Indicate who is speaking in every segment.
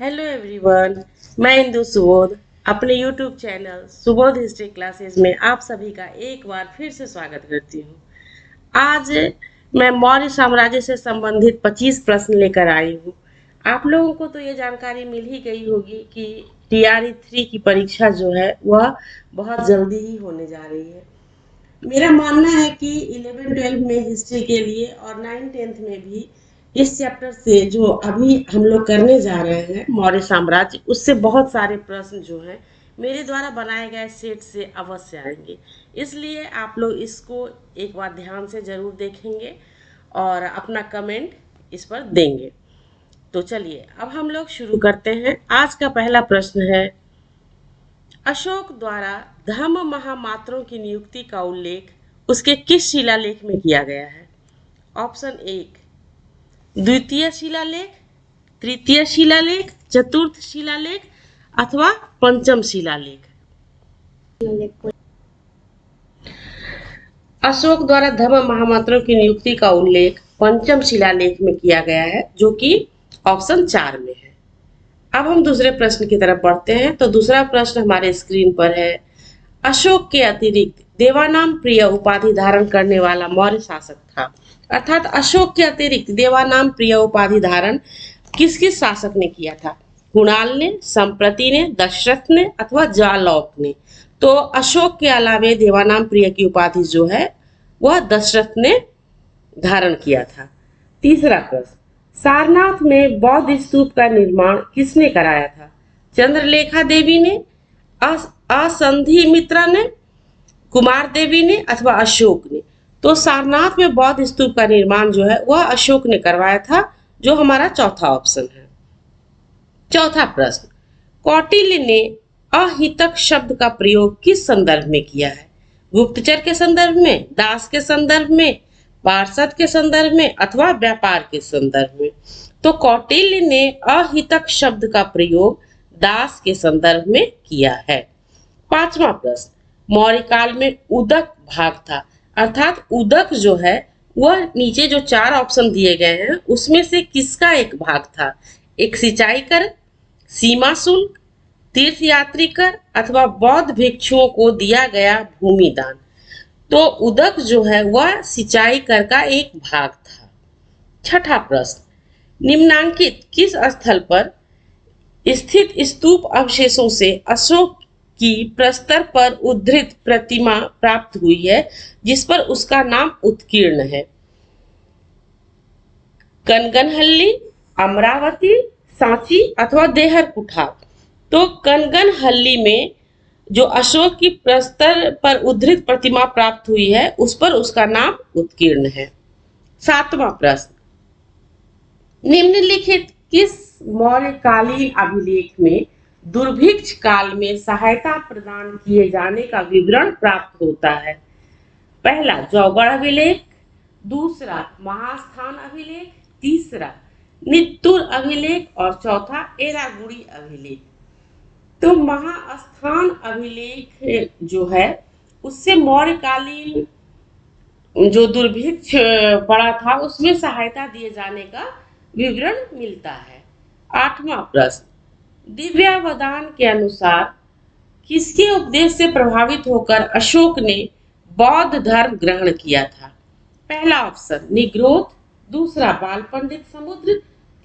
Speaker 1: Hello everyone, मैं इंदु सुबोध अपने YouTube channel Subodh history classes में आप सभी का एक बार फिर से स्वागत करती हूँ। आज मैं मौर्य साम्राज्य से संबंधित 25 प्रश्न लेकर आई हूँ। आप लोगों को तो ये जानकारी मिल ही गई होगी कि TRE 3 की परीक्षा जो है वह बहुत जल्दी ही होने जा रही है। मेरा मानना है कि 11-12 में हिस्ट्री के लिए और 9-10 में भी इस चैप्टर से जो अभी हम लोग करने जा रहे हैं मौर्य साम्राज्य, उससे बहुत सारे प्रश्न जो हैं मेरे द्वारा बनाए गए सेट से अवश्य आएंगे। इसलिए आप लोग इसको एक बार ध्यान से जरूर देखेंगे और अपना कमेंट इस पर देंगे। तो चलिए अब हम लोग शुरू करते हैं। आज का पहला प्रश्न है, अशोक द्वारा धम्म महामात्रों की नियुक्ति का उल्लेख उसके किस शिलालेख में किया गया है? ऑप्शन 1 द्वितीय शिलालेख, तृतीय शिलालेख, चतुर्थ शिलालेख अथवा पंचम शिलालेख। अशोक द्वारा धम्म महामात्रों की नियुक्ति का उल्लेख पंचम शिलालेख में किया गया है, जो कि ऑप्शन 4 में है। अब हम दूसरे प्रश्न की तरफ बढ़ते हैं। तो दूसरा प्रश्न हमारे स्क्रीन पर है, अशोक के अतिरिक्त देवानाम प्रिय उपाधि धारण करने वाला मौर्य शासक था। अर्थात अशोक के अतिरिक्त देवानाम प्रिय उपाधि धारण किस किस शासक ने किया था? कुणाल ने, संप्रति ने, दशरथ ने अथवा जालौक ने। तो अशोक के अलावे देवानाम प्रिय की उपाधि जो है वह दशरथ ने धारण किया था। तीसरा प्रश्न, सारनाथ में बौद्ध स्तूप का निर्माण किसने कराया था? चंद्रलेखा देवी ने, असंधि मित्रा ने, कुमार देवी ने अथवा अशोक ने। तो सारनाथ में बौद्ध स्तूप का निर्माण जो है वह अशोक ने करवाया था, जो हमारा चौथा ऑप्शन है। चौथा प्रश्न, कौटिल्य ने अहितक शब्द का प्रयोग किस संदर्भ में किया है? गुप्तचर के संदर्भ में, दास के संदर्भ में, पार्षद के संदर्भ में अथवा व्यापार के संदर्भ में। तो कौटिल्य ने अहितक शब्द का प्रयोग दास के संदर्भ में किया है। पांचवा प्रश्न, मौर्य काल में उदक भाग था। अर्थात उदक जो है वह नीचे जो 4 ऑप्शन दिए गए हैं उसमें से किसका एक भाग था? एक सिंचाई कर, सीमा शुल्क, तीर्थ यात्री कर अथवा बौद्ध भिक्षुओं को दिया गया भूमि दान। तो उदक जो है वह सिंचाई कर का एक भाग था। छठा प्रश्न, निम्नांकित किस स्थल पर स्थित स्तूप अवशेषों से अशोक की प्रस्तर पर उद्धृत प्रतिमा प्राप्त हुई है जिस पर उसका नाम उत्कीर्ण है? कनगनहल्ली, अमरावती, सांची अथवा देहर कुठार। तो कनगनहल्ली में जो अशोक की प्रस्तर पर उद्धृत प्रतिमा प्राप्त हुई है उस पर उसका नाम उत्कीर्ण है। सातवां प्रश्न, निम्नलिखित किस मौर्यकालीन अभिलेख में दुर्भिक्ष काल में सहायता प्रदान किए जाने का विवरण प्राप्त होता है? पहला जौगढ़ अभिलेख, दूसरा महास्थान अभिलेख, तीसरा नित्तुर अभिलेख और चौथा एरागुड़ी अभिलेख। तो महास्थान अभिलेख जो है उससे मौर्यकालीन जो दुर्भिक्ष पड़ा था उसमें सहायता दिए जाने का विवरण मिलता है। आठवां प्रश्न, दिव्यावदान के अनुसार किसके उपदेश से प्रभावित होकर अशोक ने बौद्ध धर्म ग्रहण किया था? पहला ऑप्शन निग्रोध, दूसरा बाल पंडित समुद्र,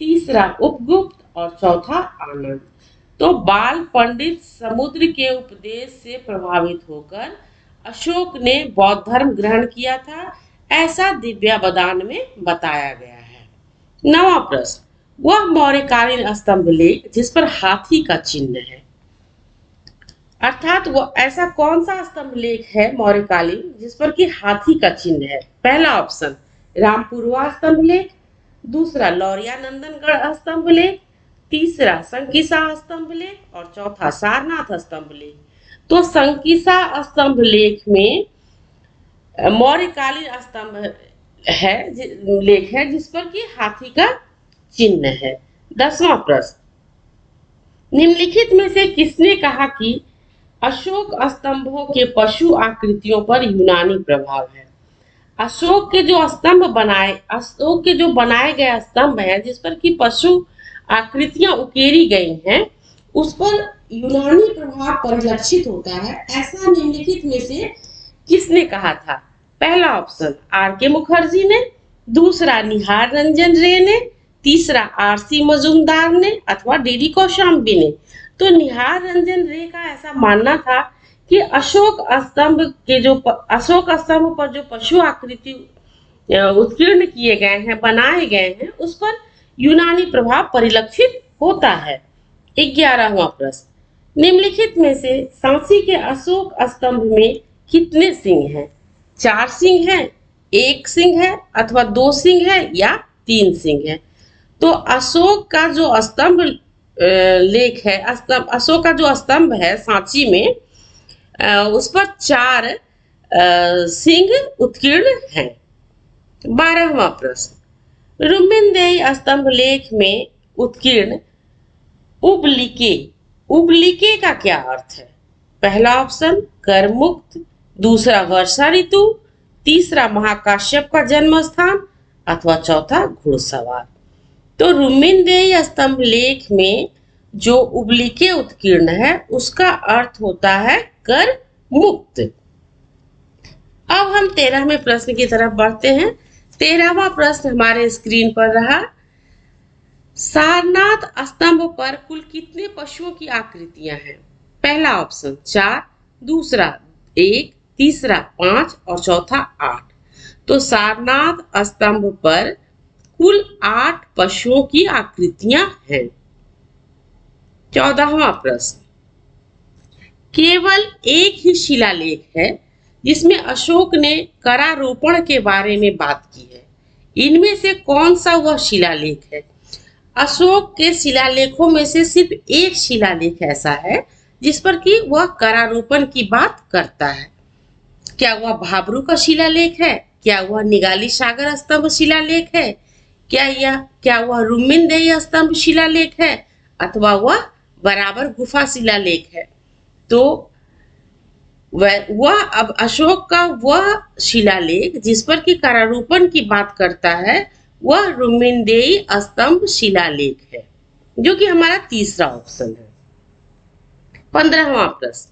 Speaker 1: तीसरा उपगुप्त और चौथा आनंद। तो बाल पंडित समुद्र के उपदेश से प्रभावित होकर अशोक ने बौद्ध धर्म ग्रहण किया था, ऐसा दिव्यावदान में बताया गया है। नवा प्रश्न, वह मौर्यकालीन स्तंभ लेख जिस पर हाथी का चिन्ह है। अर्थात वो ऐसा कौन सा स्तंभ लेख है मौर्यकालीन जिस पर कि हाथी का चिन्ह है? पहला ऑप्शन रामपुरवा स्तंभ लेख, दूसरा लौरिया नंदनगढ़ स्तंभ लेख, तीसरा संकिसा स्तंभ लेख और चौथा सारनाथ स्तंभ लेख। तो संकिसा स्तंभ लेख में मौर्यकालीन स्तंभ है लेख है जिस पर कि हाथी का चिन्ह है। 10वां प्रश्न, निम्नलिखित में से किसने कहा कि अशोक स्तंभों के पशु आकृतियों पर यूनानी प्रभाव है? अशोक के जो स्तंभ बनाए, अशोक के जो बनाए गए स्तंभ है जिस पर कि पशु आकृतियां उकेरी गई हैं उस पर यूनानी प्रभाव परिलक्षित होता है, ऐसा निम्नलिखित में से किसने कहा था? पहला ऑप्शन आर के मुखर्जी ने, दूसरा निहार रंजन रे ने, तीसरा आर सी मजूमदार ने अथवा डीडी कौशाम्बी ने। तो निहार रंजन रे का ऐसा मानना था कि अशोक स्तंभ पर जो पशु आकृति उत्कीर्ण किए गए हैं, बनाए गए हैं, उस पर यूनानी प्रभाव परिलक्षित होता है। 11वां प्रश्न, निम्नलिखित में से सांची के अशोक स्तंभ में कितने सिंह हैं? 4 सिंह हैं, 1 सिंह है अथवा 2 सिंह है या 3 सिंह है? तो अशोक का जो स्तंभ लेख है, अशोक का जो स्तंभ है सांची में, उस पर 4 सिंह उत्कीर्ण हैं। 12वां प्रश्न, रुम्मिनदेही स्तंभ लेख में उत्कीर्ण उबलिके का क्या अर्थ है? पहला ऑप्शन कर मुक्त, दूसरा वर्षा ऋतु, तीसरा महाकाश्यप का जन्म स्थान अथवा चौथा घुड़सवार। तो रुम्मिनदेही स्तंभ लेख में जो उबलिके उत्कीर्ण है उसका अर्थ होता है कर मुक्त। अब हम 13वें प्रश्न की तरफ बढ़ते हैं। 13वां प्रश्न हमारे स्क्रीन पर रहा। सारनाथ स्तंभ पर कुल कितने पशुओं की आकृतियां हैं? पहला ऑप्शन 4, दूसरा 1, तीसरा 5 और चौथा 8। तो सारनाथ स्तंभ पर कुल 8 पशुओं की आकृतियां हैं। 14वां प्रश्न, केवल एक ही शिलालेख है जिसमें अशोक ने करारोपण के बारे में बात की है। इनमें से कौन सा वह शिलालेख है? अशोक के शिलालेखों में से सिर्फ एक शिलालेख ऐसा है जिस पर कि वह करारोपण की बात करता है। क्या वह भाबरू का शिलालेख है? क्या वह निगाली सागर स्तंभ शिलालेख है? क्या वह रुम्मिनदेही स्तंभ शिलालेख है अथवा वह बराबर गुफा शिलालेख है? तो वह अब अशोक का वह शिलालेख जिस पर कि करारोपण की बात करता है वह रुम्मिनदेही स्तंभ शिलालेख है, जो कि हमारा तीसरा ऑप्शन है। 15वां प्रश्न,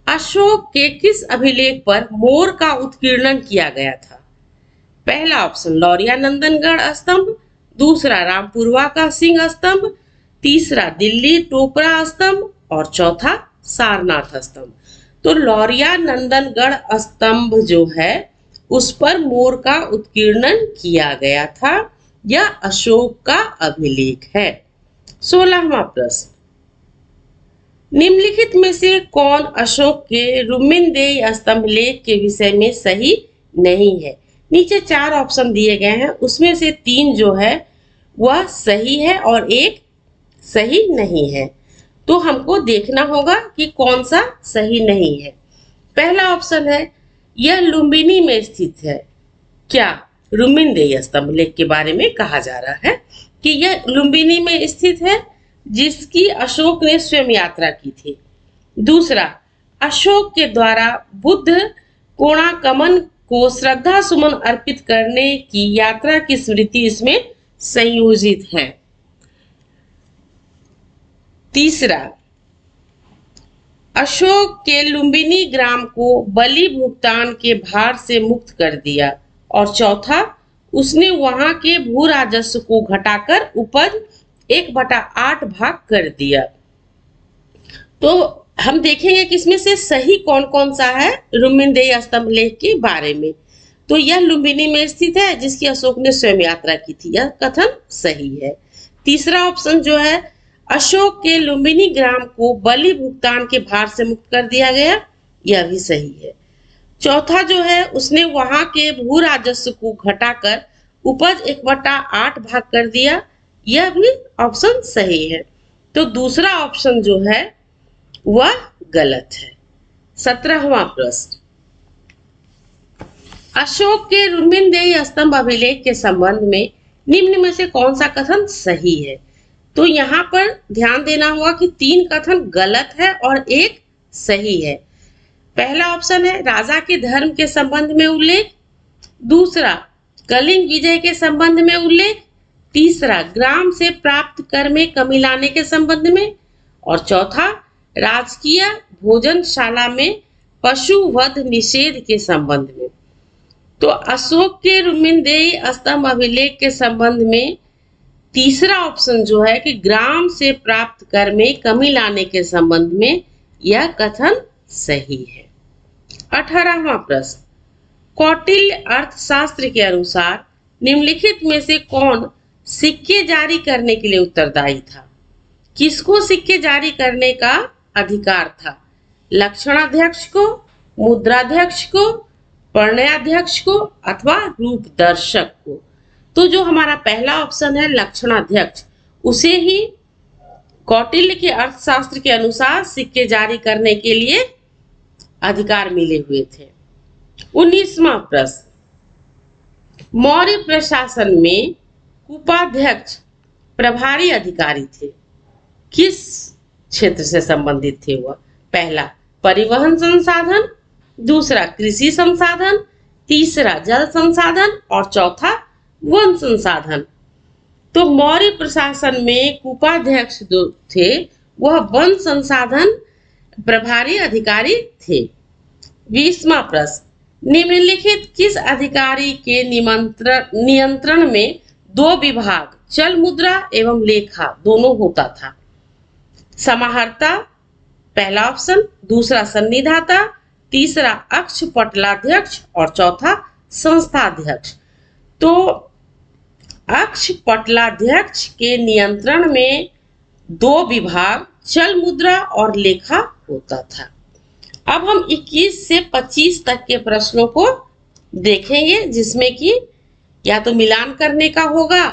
Speaker 1: अशोक के किस अभिलेख पर मोर का उत्कीर्णन किया गया था? पहला ऑप्शन लौरिया नंदनगढ़ स्तंभ, दूसरा रामपुरवा का सिंह स्तंभ, तीसरा दिल्ली टोपरा स्तंभ और चौथा सारनाथ स्तंभ। तो लौरिया नंदनगढ़ स्तंभ जो है उस पर मोर का उत्कीर्णन किया गया था। यह अशोक का अभिलेख है। 16वां प्रश्न, निम्नलिखित में से कौन अशोक के रुम्मिनदेही स्तंभ लेख के विषय में सही नहीं है? नीचे 4 ऑप्शन दिए गए हैं, उसमें से 3 जो है वह सही है और 1 सही नहीं है। तो हमको देखना होगा कि कौन सा सही नहीं है। पहला ऑप्शन है यह लुम्बिनी में स्थित है। क्या रुम्मिनदेही स्तंभ लेख के बारे में कहा जा रहा है कि यह लुम्बिनी में स्थित है जिसकी अशोक ने स्वयं यात्रा की थी। दूसरा, अशोक के द्वारा बुद्ध कोणाकमन को श्रद्धा सुमन अर्पित करने की यात्रा की स्मृति इसमें संयोजित है। तीसरा, अशोक के लुम्बिनी ग्राम को बलि भुगतान के भार से मुक्त कर दिया। और चौथा, उसने वहां के भू राजस्व को घटाकर उपज 1/8 भाग कर दिया। तो हम देखेंगे कि इसमें से सही कौन कौन सा है रुम्मिनदेही स्तंभ लेख के बारे में। तो यह लुम्बिनी में स्थित है जिसकी अशोक ने स्वयं यात्रा की थी, यह कथन सही है। तीसरा ऑप्शन जो है अशोक के लुम्बिनी ग्राम को बलि भुगतान के भार से मुक्त कर दिया गया, यह भी सही है। चौथा जो है उसने वहां के भू राजस्व को घटाकर उपज 1/8 भाग कर दिया, यह भी ऑप्शन सही है। तो दूसरा ऑप्शन जो है वह गलत है। 17वां प्रश्न, अशोक के रुम्मिनदेही स्तंभ अभिलेख के संबंध में निम्न में से कौन सा कथन सही है? तो यहाँ पर ध्यान देना होगा कि 3 कथन गलत है और 1 सही है। पहला ऑप्शन है राजा के धर्म के संबंध में उल्लेख, दूसरा कलिंग विजय के संबंध में उल्लेख, तीसरा, ग्राम से प्राप्त कर में कमी लाने के संबंध में, और चौथा, राजकीय भोजनशाला में पशु वध निषेध के संबंध में। तो अशोक के रुमिनदेही स्तंभ अभिलेख के संबंध में तीसरा ऑप्शन जो है कि ग्राम से प्राप्त कर में कमी लाने के संबंध में, यह कथन सही है। 18वां प्रश्न, कौटिल्य अर्थशास्त्र के अनुसार निम्नलिखित में से कौन सिक्के जारी करने के लिए उत्तरदायी था? किसको सिक्के जारी करने का अधिकार था? लक्षणाध्यक्ष को, मुद्राध्यक्ष को, प्रणयाध्यक्ष को अथवा रूपदर्शक को? तो जो हमारा पहला ऑप्शन है लक्षणाध्यक्ष, उसे ही कौटिल्य के अर्थशास्त्र के अनुसार सिक्के जारी करने के लिए अधिकार मिले हुए थे। 19वां प्रश्न, मौर्य प्रशासन में उपाध्यक्ष प्रभारी अधिकारी थे, किस क्षेत्र से संबंधित थे वह? पहला, परिवहन संसाधन, दूसरा, कृषि संसाधन, तीसरा, जल संसाधन और चौथा, वन संसाधन। तो मौर्य प्रशासन में उपाध्यक्ष जो थे वह वन संसाधन प्रभारी अधिकारी थे। 20वां प्रश्न, निम्नलिखित किस अधिकारी के नियंत्रण में दो विभाग चल मुद्रा एवं लेखा दोनों होता था? समाहर्ता पहला ऑप्शन, दूसरा सन्निधाता, तीसरा अक्ष पटलाध्यक्ष और चौथा संस्थाध्यक्ष। तो अक्ष पटलाध्यक्ष के नियंत्रण में दो विभाग चल मुद्रा और लेखा होता था। अब हम 21 से 25 तक के प्रश्नों को देखेंगे, जिसमें कि या तो मिलान करने का होगा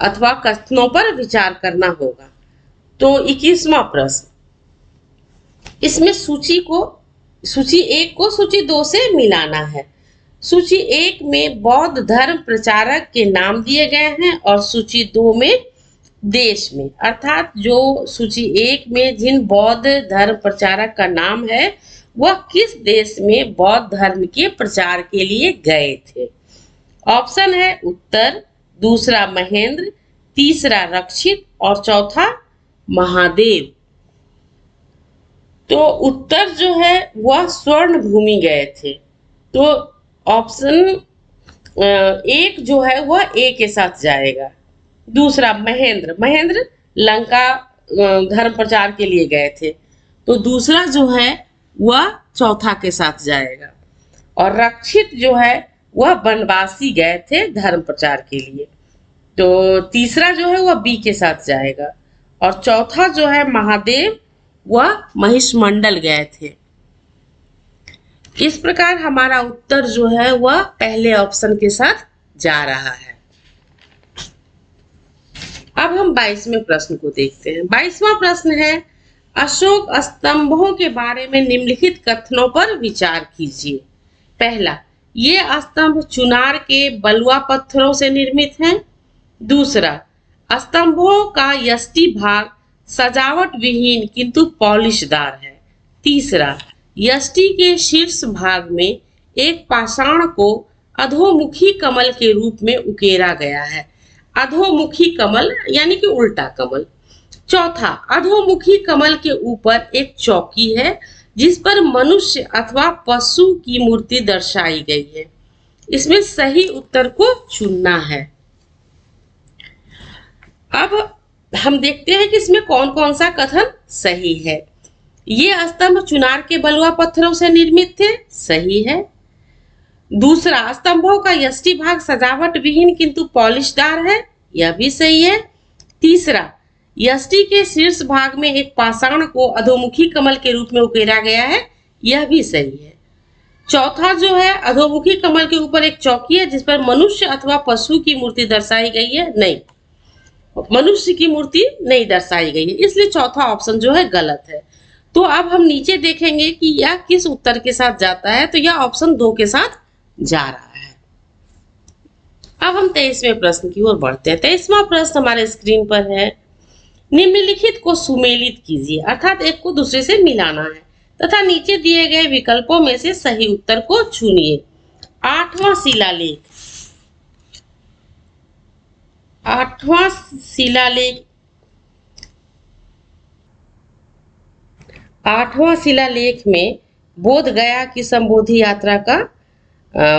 Speaker 1: अथवा कथनों पर विचार करना होगा। तो 21वां प्रश्न, इसमें सूची 1 को सूची 2 से मिलाना है। सूची 1 में बौद्ध धर्म प्रचारक के नाम दिए गए हैं और सूची 2 में देश में, अर्थात जो सूची 1 में जिन बौद्ध धर्म प्रचारक का नाम है वह किस देश में बौद्ध धर्म के प्रचार के लिए गए थे। ऑप्शन है उत्तर, दूसरा महेंद्र, तीसरा रक्षित और चौथा महादेव। तो उत्तर जो है वह स्वर्ण भूमि गए थे। तो ऑप्शन 1 जो है वह ए के साथ जाएगा। दूसरा महेंद्र लंका धर्म प्रचार के लिए गए थे, तो दूसरा जो है वह चौथा के साथ जाएगा। और रक्षित जो है वह बनवासी गए थे धर्म प्रचार के लिए, तो तीसरा जो है वह बी के साथ जाएगा। और चौथा जो है महादेव, वह महिषमंडल गए थे। इस प्रकार हमारा उत्तर जो है वह पहले ऑप्शन के साथ जा रहा है। अब हम 22वें प्रश्न को देखते हैं। 22वां प्रश्न है, अशोक स्तंभों के बारे में निम्नलिखित कथनों पर विचार कीजिए। पहला, ये स्तंभ चुनार के बलुआ पत्थरों से निर्मित हैं। दूसरा, स्तंभों का यष्टि भाग सजावट विहीन किंतु पॉलिशदार है। तीसरा, यष्टि के शीर्ष भाग में एक पाषाण को अधोमुखी कमल के रूप में उकेरा गया है। अधोमुखी कमल यानी कि उल्टा कमल। चौथा, अधोमुखी कमल के ऊपर एक चौकी है जिस पर मनुष्य अथवा पशु की मूर्ति दर्शाई गई है। इसमें सही उत्तर को चुनना है। अब हम देखते हैं कि इसमें कौन कौन सा कथन सही है। ये स्तंभ चुनार के बलुआ पत्थरों से निर्मित थे, सही है। दूसरा, स्तंभों का यष्टि भाग सजावट विहीन किंतु पॉलिशदार है, यह भी सही है। तीसरा, यष्टि के शीर्ष भाग में एक पाषाण को अधोमुखी कमल के रूप में उकेरा गया है, यह भी सही है। चौथा जो है, अधोमुखी कमल के ऊपर एक चौकी है जिस पर मनुष्य अथवा पशु की मूर्ति दर्शाई गई है, नहीं, मनुष्य की मूर्ति नहीं दर्शाई गई है, इसलिए चौथा ऑप्शन जो है गलत है। तो अब हम नीचे देखेंगे कि यह किस उत्तर के साथ जाता है, तो यह ऑप्शन 2 के साथ जा रहा है। अब हम 23वें प्रश्न की ओर बढ़ते हैं। 23वां प्रश्न हमारे स्क्रीन पर है, निम्नलिखित को सुमेलित कीजिए, अर्थात एक को दूसरे से मिलाना है तथा नीचे दिए गए विकल्पों में से सही उत्तर को चुनिए। 8वां शिलालेख, आठवां शिलालेख आठवां शिलालेख में बोध गया की संबोधि यात्रा का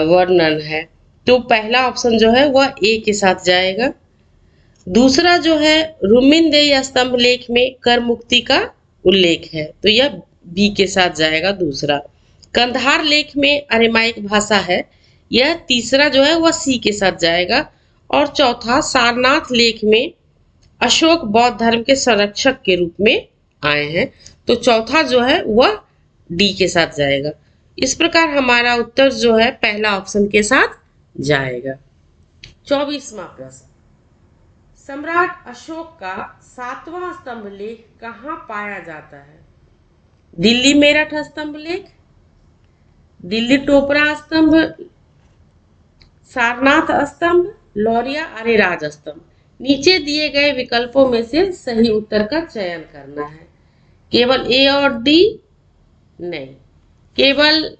Speaker 1: वर्णन है। तो पहला ऑप्शन जो है वह ए के साथ जाएगा। दूसरा जो है रुमिनदेही स्तंभ लेख में कर मुक्ति का उल्लेख है, तो यह बी के साथ जाएगा दूसरा। कंधार लेख में अरेमाइक भाषा है, यह तीसरा जो है वह सी के साथ जाएगा। और चौथा सारनाथ लेख में अशोक बौद्ध धर्म के संरक्षक के रूप में आए हैं, तो चौथा जो है वह डी के साथ जाएगा। इस प्रकार हमारा उत्तर जो है पहला ऑप्शन के साथ जाएगा। 24वां प्रश्न, सम्राट अशोक का 7वां स्तंभ लेख कहाँ पाया जाता है? दिल्ली मेरठ स्तंभ लेख, दिल्ली टोपरा स्तंभ, सारनाथ स्तंभ, लौरिया अरेराज स्तंभ। नीचे दिए गए विकल्पों में से सही उत्तर का चयन करना है। केवल ए और डी नहीं, केवल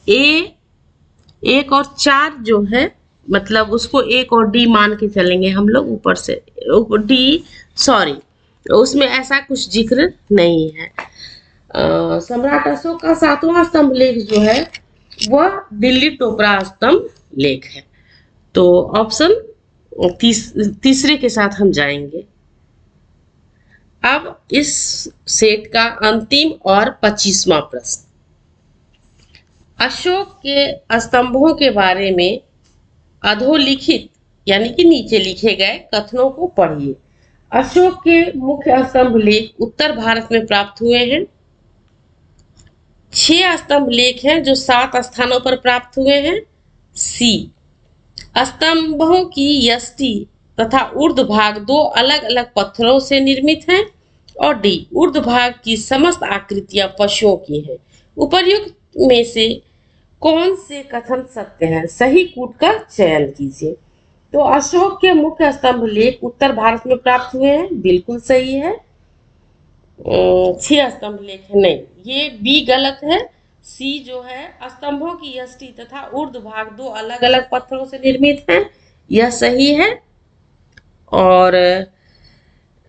Speaker 1: ए, 1 और 4 जो है मतलब उसको 1 और डी मान के चलेंगे हम लोग। ऊपर से डी, सॉरी, उसमें ऐसा कुछ जिक्र नहीं है। सम्राट अशोक का 7वां स्तंभ लेख जो है वह दिल्ली टोपरा स्तंभ लेख है। तो ऑप्शन तीसरे के साथ हम जाएंगे। अब इस सेट का अंतिम और 25वां प्रश्न, अशोक के स्तंभों के बारे में अधोलिखित यानी कि नीचे लिखे गए कथनों को पढ़िए। अशोक के मुख्य स्तंभ लेख उत्तर भारत में प्राप्त हुए हैं। 6 स्तंभ लेख हैं जो 7 स्थानों पर प्राप्त हुए हैं। सी, स्तंभों की यष्टि तथा ऊर्ध्व भाग 2 अलग अलग पत्थरों से निर्मित हैं। और डी, ऊर्ध्व भाग की समस्त आकृतियां पशुओं की हैं। उपर्युक्त में से कौन से कथन सत्य हैं? सही कूट का चयन कीजिए। तो अशोक के मुख्य स्तंभ लेख उत्तर भारत में प्राप्त हुए हैं, बिल्कुल सही है। 6 स्तंभ लेख है, नहीं, ये बी गलत है। सी जो है स्तंभों की यष्टि तथा ऊर्ध्व भाग 2 अलग अलग पत्थरों से निर्मित हैं, यह सही है। और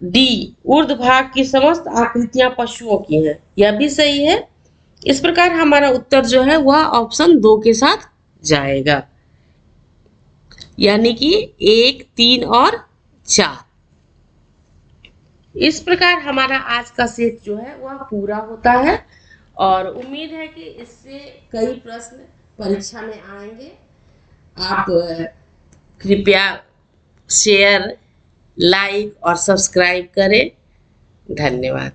Speaker 1: डी, ऊर्ध्व भाग की समस्त आकृतियां पशुओं की हैं, यह भी सही है। इस प्रकार हमारा उत्तर जो है वह ऑप्शन 2 के साथ जाएगा, यानी कि 1, 3 और 4। इस प्रकार हमारा आज का सेट जो है वह पूरा होता है और उम्मीद है कि इससे कई प्रश्न परीक्षा में आएंगे। आप कृपया शेयर, लाइक और सब्सक्राइब करें। धन्यवाद।